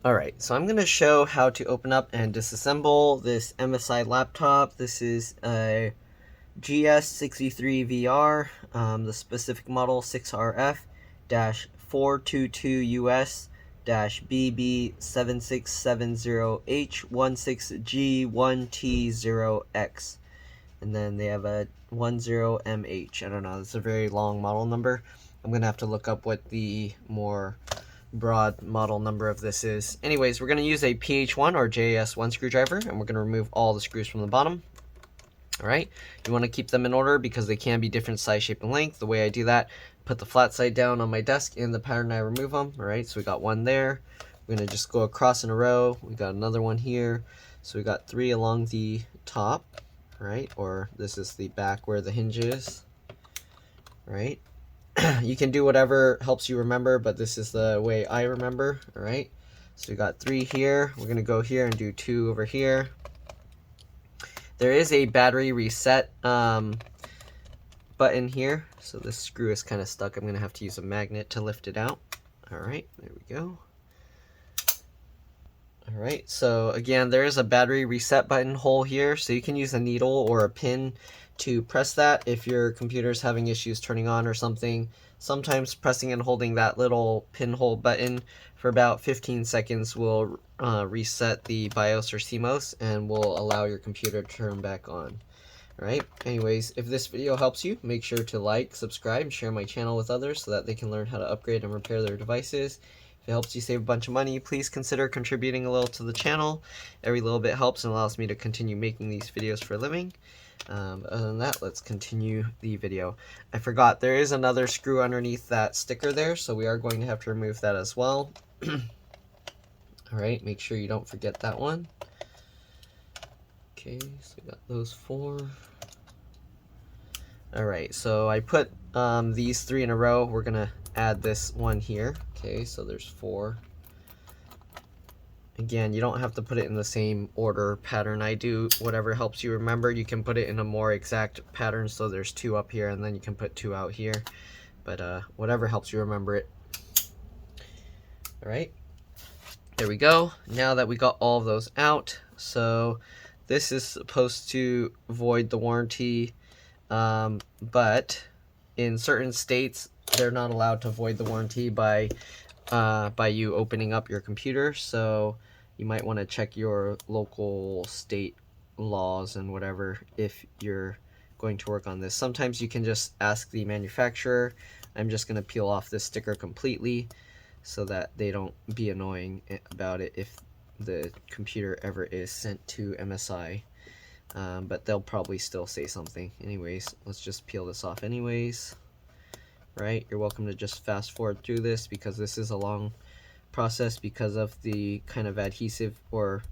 Alright, so I'm going to show how to open up and disassemble this MSI laptop. This is a GS63VR, the specific model 6RF-422US-BB7670H16G1T0X. And then they have a 10MH. I don't know, it's a very long model number. I'm going to have to look up what the more broad model number of this is. Anyways, we're going to use a PH1 or JS1 screwdriver, and we're going to remove all the screws from the bottom. Alright, you want to keep them in order because they can be different size, shape, and length. The way I do that, put the flat side down on my desk in the pattern I remove them. Alright, so we got one there. We're going to just go across in a row. We got another one here. So we got 3 along the top, right? Or this is the back where the hinge is, right? You can do whatever helps you remember, but this is the way I remember. All right, so we got 3 here. We're gonna go here and do 2 over here. There is a battery reset button here, so this screw is kind of stuck. I'm gonna have to use a magnet to lift it out. All right, there we go. All right, so again, there is a battery reset button hole here, so you can use a needle or a pin to press that if your computer is having issues turning on or something. Sometimes pressing and holding that little pinhole button for about 15 seconds will reset the BIOS or CMOS and will allow your computer to turn back on. Alright, anyways, if this video helps you, make sure to like, subscribe, share my channel with others so that they can learn how to upgrade and repair their devices. If it helps you save a bunch of money, please consider contributing a little to the channel. Every little bit helps and allows me to continue making these videos for a living. Other than that, let's continue the video. I forgot, there is another screw underneath that sticker there, so we are going to have to remove that as well. Alright, make sure you don't forget that one. Okay, so we got those 4. Alright, so I put these 3 in a row. We're going to add this one here. Okay, so there's 4. Again, you don't have to put it in the same order pattern I do. Whatever helps you remember. You can put it in a more exact pattern, so there's 2 up here and then you can put 2 out here. But whatever helps you remember it. Alright, there we go. Now that we got all of those out, so this is supposed to void the warranty, but in certain states they're not allowed to void the warranty by you opening up your computer, so you might want to check your local state laws and whatever if you're going to work on this. Sometimes you can just ask the manufacturer. I'm just going to peel off this sticker completely so that they don't be annoying about it if the computer ever is sent to MSI, but they'll probably still say something. Anyways, let's just peel this off anyways. Right, you're welcome to just fast forward through this because this is a long process because of the kind of adhesive or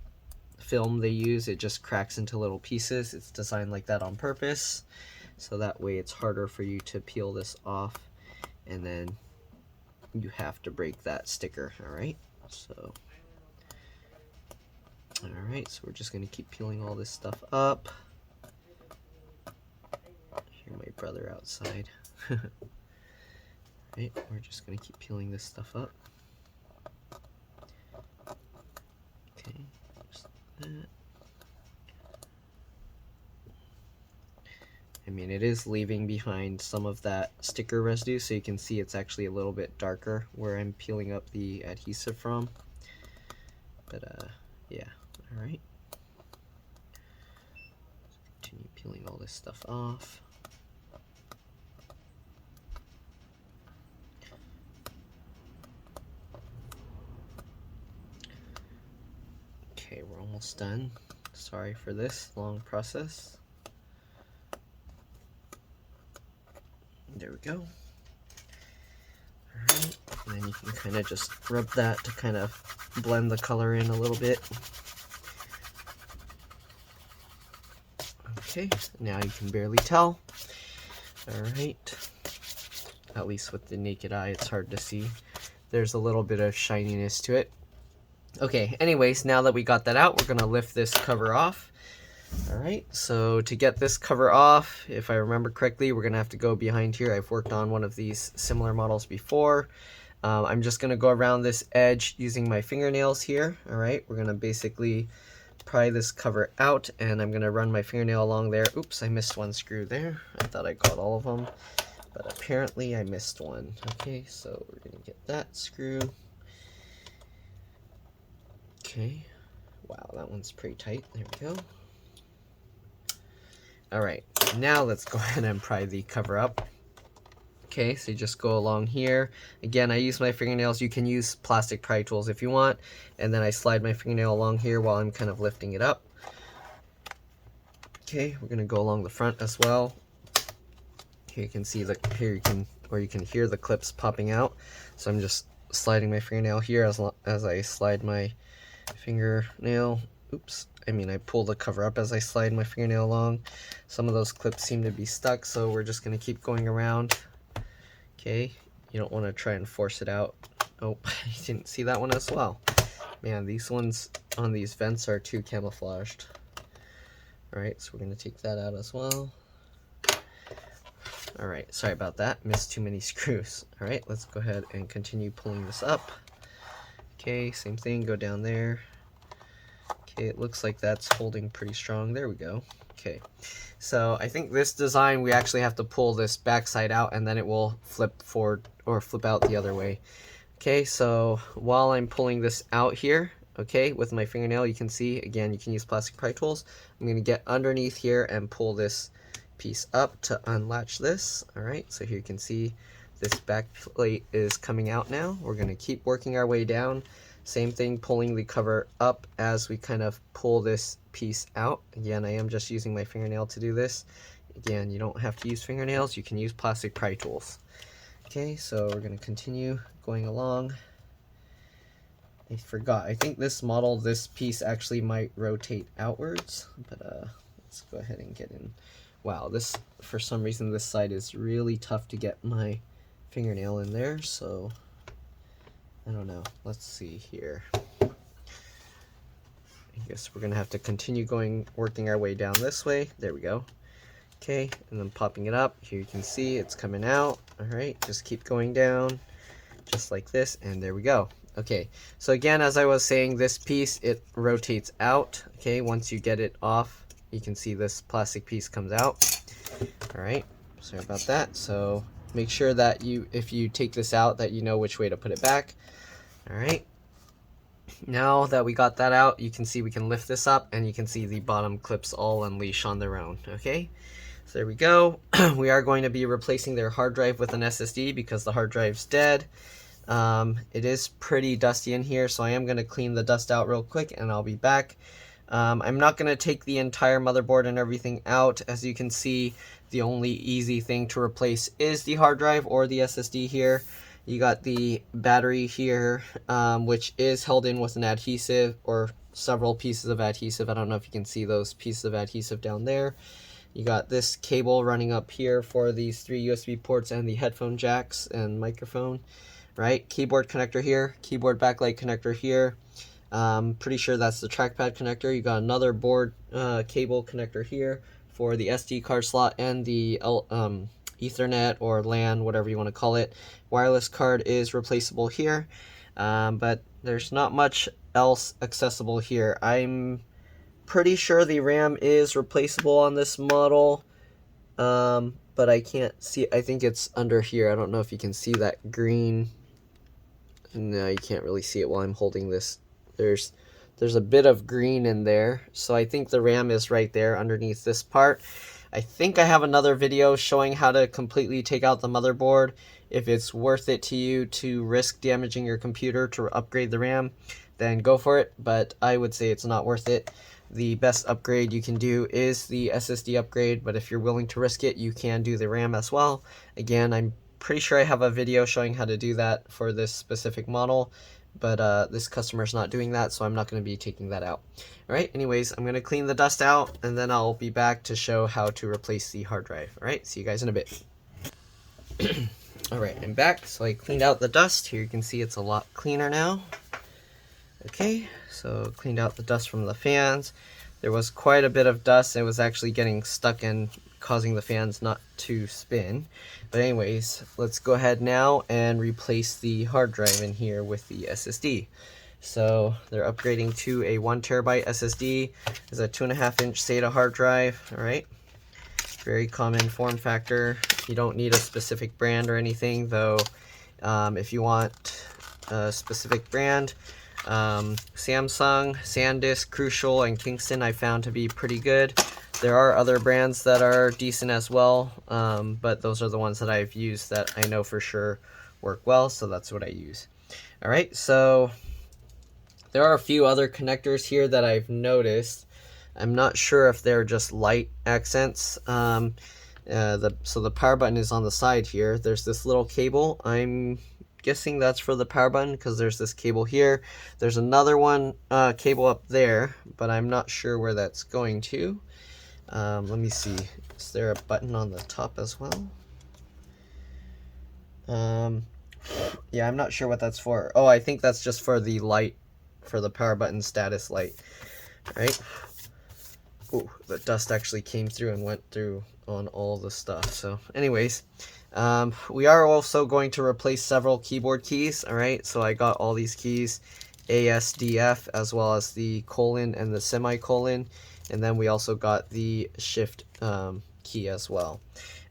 film they use. It just cracks into little pieces. It's designed like that on purpose, so that way it's harder for you to peel this off, and then you have to break that sticker. Alright, so we're just going to keep peeling all this stuff up. Hear my brother outside. Right, we're just going to keep peeling this stuff up. Okay, just like that. I mean, it is leaving behind some of that sticker residue, so you can see it's actually a little bit darker where I'm peeling up the adhesive from. But, yeah, alright. Continue peeling all this stuff off. Okay, we're almost done. Sorry for this long process. There we go. Alright, and then you can kind of just rub that to kind of blend the color in a little bit. Okay, now you can barely tell. Alright, at least with the naked eye it's hard to see. There's a little bit of shininess to it. Okay, anyways, now that we got that out, we're going to lift this cover off. Alright, so to get this cover off, if I remember correctly, we're going to have to go behind here. I've worked on one of these similar models before. I'm just going to go around this edge using my fingernails here. Alright, we're going to basically pry this cover out, and I'm going to run my fingernail along there. Oops, I missed one screw there. I thought I got all of them, but apparently I missed one. Okay, so we're going to get that screw. Okay, wow, that one's pretty tight. There we go. Alright, now let's go ahead and pry the cover up. Okay, so you just go along here. Again, I use my fingernails. You can use plastic pry tools if you want. And then I slide my fingernail along here while I'm kind of lifting it up. Okay, we're gonna go along the front as well. Here you can see you can hear the clips popping out. So I'm just sliding my fingernail here as I slide my fingernail. Oops. I pull the cover up as I slide my fingernail along. Some of those clips seem to be stuck, so we're just gonna keep going around. Okay, you don't want to try and force it out. Oh, you didn't see that one as well. Man, these ones on these vents are too camouflaged. Alright, so we're going to take that out as well. Alright, sorry about that. Missed too many screws. Alright, let's go ahead and continue pulling this up. Okay, same thing, go down there. Okay, it looks like that's holding pretty strong. There we go. Okay, so I think this design, we actually have to pull this backside out and then it will flip forward or flip out the other way. Okay, so while I'm pulling this out here, okay, with my fingernail, you can see, again, you can use plastic pry tools. I'm going to get underneath here and pull this piece up to unlatch this. Alright, so here you can see this back plate is coming out now. We're going to keep working our way down. Same thing, pulling the cover up as we kind of pull this piece out. Again, I am just using my fingernail to do this. Again, you don't have to use fingernails, you can use plastic pry tools. Okay, so we're going to continue going along. I forgot, I think this model, this piece actually might rotate outwards, but let's go ahead and get in. Wow, this, for some reason, this side is really tough to get my fingernail in there, so I don't know. Let's see here. I guess we're gonna have to continue working our way down this way. There we go. Okay, and then popping it up. Here you can see it's coming out. Alright, just keep going down, just like this, and there we go. Okay, so again, as I was saying, this piece, it rotates out. Okay, once you get it off, you can see this plastic piece comes out. Alright, sorry about that. So make sure that if you take this out, that you know which way to put it back. Alright, now that we got that out, you can see we can lift this up and you can see the bottom clips all unleash on their own. Okay, so there we go. We are going to be replacing their hard drive with an SSD because the hard drive's dead. It is pretty dusty in here, so I am going to clean the dust out real quick and I'll be back. I'm not going to take the entire motherboard and everything out. As you can see, the only easy thing to replace is the hard drive or the SSD here. You got the battery here, which is held in with an adhesive or several pieces of adhesive. I don't know if you can see those pieces of adhesive down there. You got this cable running up here for these 3 USB ports and the headphone jacks and microphone, right? Keyboard connector here, keyboard backlight connector here. Pretty sure that's the trackpad connector. You got another board cable connector here for the SD card slot and the Ethernet or LAN, whatever you want to call it. Wireless card is replaceable here, but there's not much else accessible here. I'm pretty sure the RAM is replaceable on this model, but I can't see. I think it's under here. I don't know if you can see that green. No, you can't really see it while I'm holding this. There's a bit of green in there, so I think the RAM is right there underneath this part. I think I have another video showing how to completely take out the motherboard. If it's worth it to you to risk damaging your computer to upgrade the RAM, then go for it, but I would say it's not worth it. The best upgrade you can do is the SSD upgrade, but if you're willing to risk it, you can do the RAM as well. Again, I'm pretty sure I have a video showing how to do that for this specific model, but this customer's not doing that, so I'm not going to be taking that out. Alright, anyways, I'm going to clean the dust out, and then I'll be back to show how to replace the hard drive. Alright, see you guys in a bit. Alright, I'm back. So I cleaned out the dust. Here you can see it's a lot cleaner now. Okay, so cleaned out the dust from the fans. There was quite a bit of dust. It was actually getting stuck and causing the fans not to spin. But anyways, let's go ahead now and replace the hard drive in here with the SSD. So they're upgrading to a 1 terabyte SSD. It's a 2.5-inch SATA hard drive. All right, very common form factor. You don't need a specific brand or anything, though. If you want a specific brand, Samsung, SanDisk, Crucial, and Kingston I found to be pretty good. There are other brands that are decent as well, but those are the ones that I've used that I know for sure work well, so that's what I use. All right, so there are a few other connectors here that I've noticed. I'm not sure if they're just light accents. So the power button is on the side here. There's this little cable. I'm guessing that's for the power button because there's this cable here. There's another one cable up there, but I'm not sure where that's going to. Let me see. Is there a button on the top as well? Yeah, I'm not sure what that's for. Oh, I think that's just for the light, for the power button status light. All right. Ooh, the dust actually came through and went through on all the stuff. So anyways, we are also going to replace several keyboard keys. All right, so I got all these keys, ASDF, as well as the colon and the semicolon, and then we also got the shift key as well.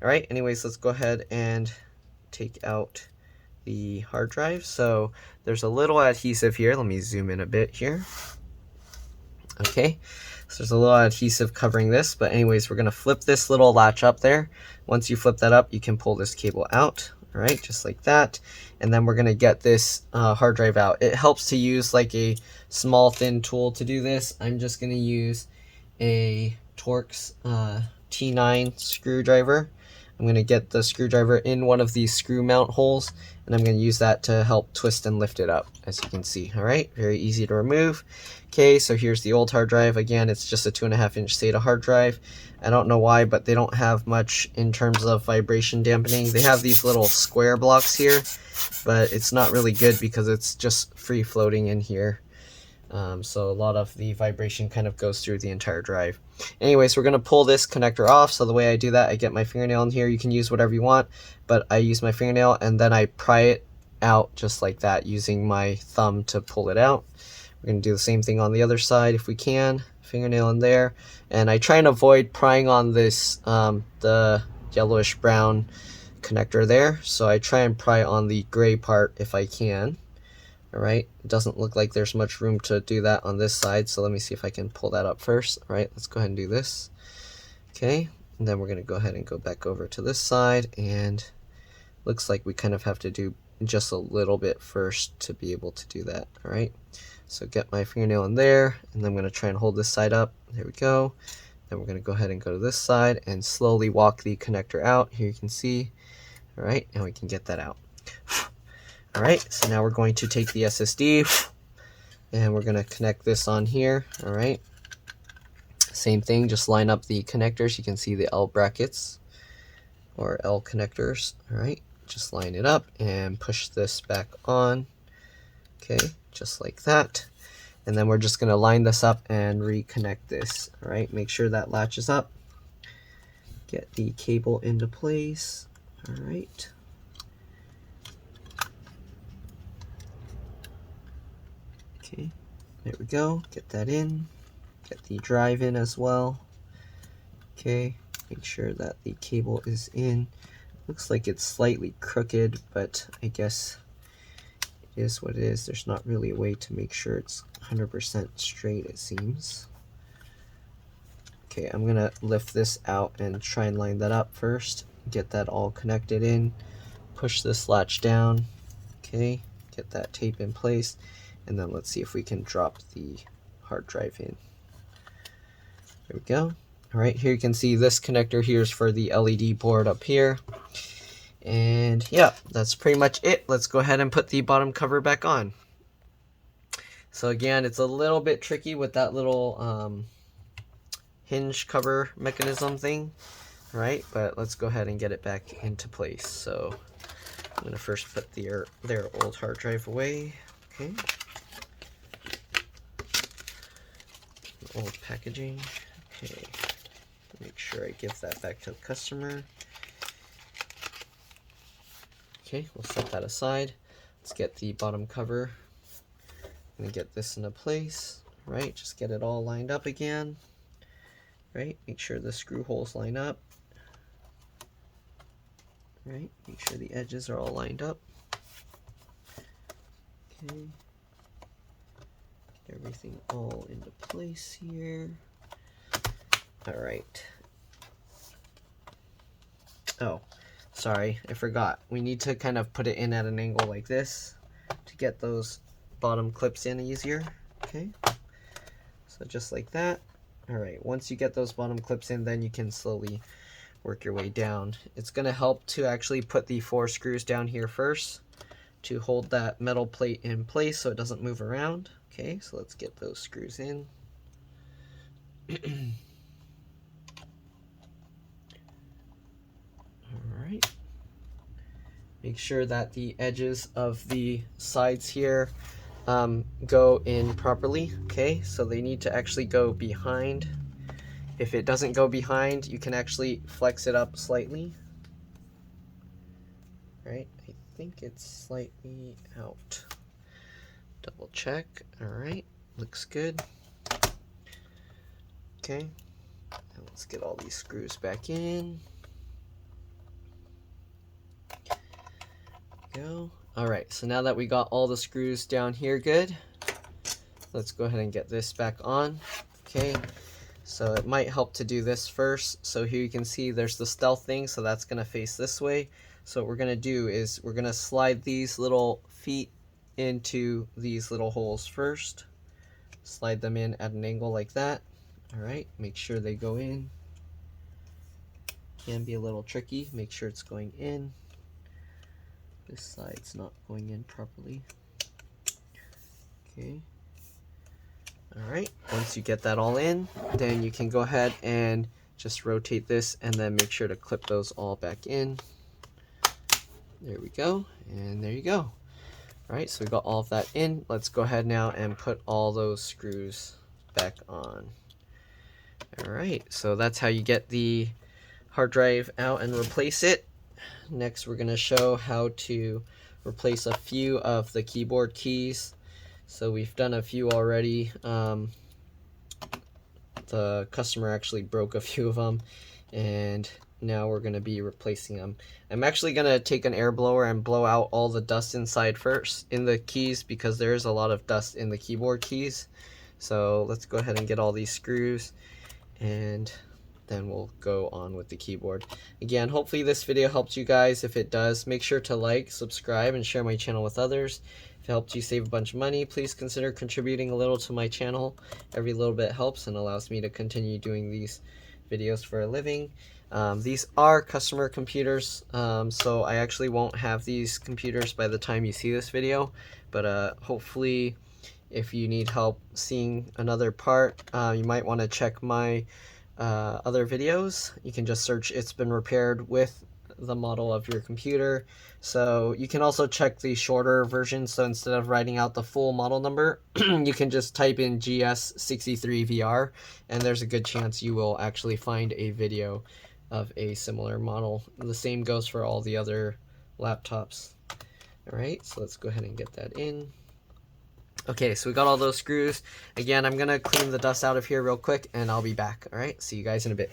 All right, anyways, let's go ahead and take out the hard drive. So there's a little adhesive here. Let me zoom in a bit here. Okay, so there's a little adhesive covering this, but anyways, we're gonna flip this little latch up there. Once you flip that up, you can pull this cable out. All right, just like that, and then we're gonna get this hard drive out. It helps to use like a small thin tool to do this. I'm just gonna use a Torx T9 screwdriver. I'm going to get the screwdriver in one of these screw mount holes, and I'm going to use that to help twist and lift it up, as you can see. All right, very easy to remove. Okay, so here's the old hard drive. Again, it's just a 2.5-inch SATA hard drive. I don't know why, but they don't have much in terms of vibration dampening. They have these little square blocks here, but it's not really good because it's just free floating in here. So a lot of the vibration kind of goes through the entire drive. Anyways, we're going to pull this connector off. So the way I do that, I get my fingernail in here. You can use whatever you want, but I use my fingernail and then I pry it out just like that using my thumb to pull it out. We're going to do the same thing on the other side if we can. Fingernail in there. And I try and avoid prying on this, the yellowish brown connector there. So I try and pry on the gray part if I can. All right, it doesn't look like there's much room to do that on this side, so let me see if I can pull that up first. All right, let's go ahead and do this. Okay, and then we're going to go ahead and go back over to this side, and looks like we kind of have to do just a little bit first to be able to do that. All right, so get my fingernail in there, and then I'm going to try and hold this side up. There we go. Then we're going to go ahead and go to this side and slowly walk the connector out. Here you can see. All right, and we can get that out. Alright, so now we're going to take the SSD and we're going to connect this on here. Alright, same thing, just line up the connectors. You can see the L brackets or L connectors. Alright, just line it up and push this back on. Okay, just like that. And then we're just going to line this up and reconnect this. Alright, make sure that latches up. Get the cable into place. Alright. Okay, there we go. Get that in. Get the drive in as well. Okay, make sure that the cable is in. Looks like it's slightly crooked, but I guess it is what it is. There's not really a way to make sure it's 100% straight, it seems. Okay, I'm gonna lift this out and try and line that up first. Get that all connected in. Push this latch down. Okay, get that tape in place. And then let's see if we can drop the hard drive in. There we go. All right, here you can see this connector here is for the LED board up here. And yeah, that's pretty much it. Let's go ahead and put the bottom cover back on. So again, it's a little bit tricky with that little hinge cover mechanism thing, right? But let's go ahead and get it back into place. So I'm gonna first put their old hard drive away. Okay. Old packaging. Okay. Make sure I give that back to the customer. Okay, we'll set that aside. Let's get the bottom cover and get this into place. Right, just get it all lined up again. Right, make sure the screw holes line up. Right, make sure the edges are all lined up. Okay, get everything all into place here. All right. Oh, sorry, I forgot. We need to kind of put it in at an angle like this to get those bottom clips in easier. Okay, so just like that. All right, once you get those bottom clips in, then you can slowly work your way down. It's going to help to actually put the 4 screws down here first to hold that metal plate in place so it doesn't move around. Okay, so let's get those screws in. Alright. Make sure that the edges of the sides here go in properly. Okay, so they need to actually go behind. If it doesn't go behind, you can actually flex it up slightly. Right, I think it's slightly out. Double check. Alright, looks good. Okay, and let's get all these screws back in. Go. Alright, so now that we got all the screws down here good, let's go ahead and get this back on. Okay, so it might help to do this first. So here you can see there's the stealth thing, so that's going to face this way. So what we're going to do is we're going to slide these little feet into these little holes first. Slide them in at an angle like that. Alright, make sure they go in. Can be a little tricky, make sure it's going in. This side's not going in properly. Okay. Alright, once you get that all in, then you can go ahead and just rotate this and then make sure to clip those all back in. There we go, and there you go. Alright, so we got all of that in. Let's go ahead now and put all those screws back on. Alright, so that's how you get the hard drive out and replace it. Next, we're going to show how to replace a few of the keyboard keys. So we've done a few already. The customer actually broke a few of them, and now we're going to be replacing them. I'm actually going to take an air blower and blow out all the dust inside first in the keys, because there is a lot of dust in the keyboard keys. So let's go ahead and get all these screws, and then we'll go on with the keyboard. Again, hopefully this video helped you guys. If it does, make sure to like, subscribe, and share my channel with others. If it helped you save a bunch of money, please consider contributing a little to my channel. Every little bit helps and allows me to continue doing these videos for a living. These are customer computers, so I actually won't have these computers by the time you see this video, but hopefully if you need help seeing another part, you might want to check my other videos. You can just search "It's Been Repaired" with the model of your computer. So you can also check the shorter version, so instead of writing out the full model number, you can just type in GS63VR, and there's a good chance you will actually find a video of a similar model. The same goes for all the other laptops. Alright, so let's go ahead and get that in. Okay, so we got all those screws. Again, I'm gonna clean the dust out of here real quick and I'll be back. Alright, see you guys in a bit.